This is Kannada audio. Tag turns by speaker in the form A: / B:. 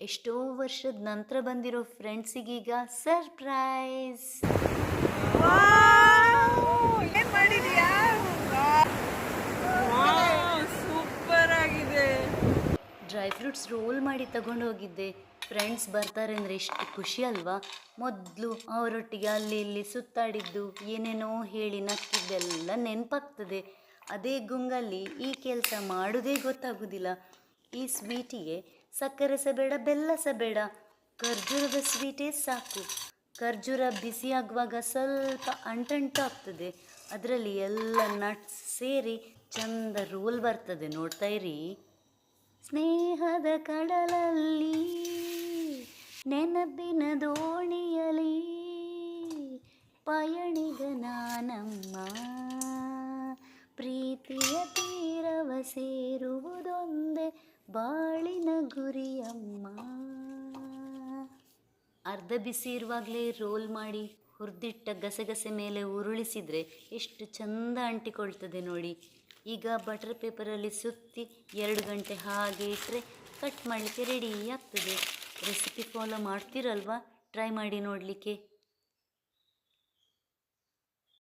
A: ಎಷ್ಟೋ ವರ್ಷದ ನಂತರ ಬಂದಿರೋ ಫ್ರೆಂಡ್ಸಿಗೀಗ ಸರ್ಪ್ರೈಸ್.
B: ಏನ್ ಮಾಡಿದ್ಯಾ? ಸೂಪರ್ ಆಗಿದೆ.
A: ಡ್ರೈ ಫ್ರೂಟ್ಸ್ ರೋಲ್ ಮಾಡಿ ತಗೊಂಡು ಹೋಗಿದ್ದೆ. ಫ್ರೆಂಡ್ಸ್ ಬರ್ತಾರೆ ಅಂದರೆ ಎಷ್ಟು ಖುಷಿ ಅಲ್ವಾ. ಮೊದಲು ಅವರೊಟ್ಟಿಗೆ ಅಲ್ಲಿ ಇಲ್ಲಿ ಸುತ್ತಾಡಿದ್ದು, ಏನೇನೋ ಹೇಳಿ ನಕ್ಕಿದ್ದೆಲ್ಲ ನೆನಪಾಗ್ತದೆ. ಅದೇ ಗುಂಗಲ್ಲಿ ಈ ಕೆಲಸ ಮಾಡೋದೇ ಗೊತ್ತಾಗೋದಿಲ್ಲ. ಈ ಸ್ವೀಟಿಗೆ ಸಕ್ಕರೆ ಸಹ ಬೇಡ, ಬೆಲ್ಲ ಸಹ ಬೇಡ, ಖರ್ಜೂರದ ಸ್ವೀಟೇ ಸಾಕು. ಖರ್ಜೂರ ಬಿಸಿ ಆಗುವಾಗ ಸ್ವಲ್ಪ ಅಂಟಂಟು ಆಗ್ತದೆ, ಅದರಲ್ಲಿ ಎಲ್ಲ ನಟ್ಸ್ ಸೇರಿ ಚಂದ ರೋಲ್ ಬರ್ತದೆ. ನೋಡ್ತಾ ಇರಿ. ಸ್ನೇಹದ ಕಡಲಲ್ಲಿ ನೆನಪಿನ ದೋಣಿಯಲಿ ಪಯಣಿಗ ನಾನಮ್ಮ, ಪ್ರೀತಿಯ ತೀರವ ಸೇರುವುದೊಂದೇ ಬಾಳಿನ ಗುರಿಯಮ್ಮ. ಅರ್ಧ ಬಿಸಿ ಇರುವಾಗಲೇ ರೋಲ್ ಮಾಡಿ ಹುರಿದಿಟ್ಟ ಗಸಗಸೆ ಮೇಲೆ ಉರುಳಿಸಿದರೆ ಎಷ್ಟು ಚಂದ ಅಂಟಿಕೊಳ್ತದೆ ನೋಡಿ. ಈಗ ಬಟರ್ ಪೇಪರಲ್ಲಿ ಸುತ್ತಿ 2 ಗಂಟೆ ಹಾಗೆ ಇಟ್ಟರೆ ಕಟ್ ಮಾಡಲಿಕ್ಕೆ ರೆಡಿ ಆಗ್ತದೆ. Recipe follow ಮಾಡ್ತೀರಲ್ವಾ? ಟ್ರೈ ಮಾಡಿ ನೋಡಲಿಕ್ಕೆ.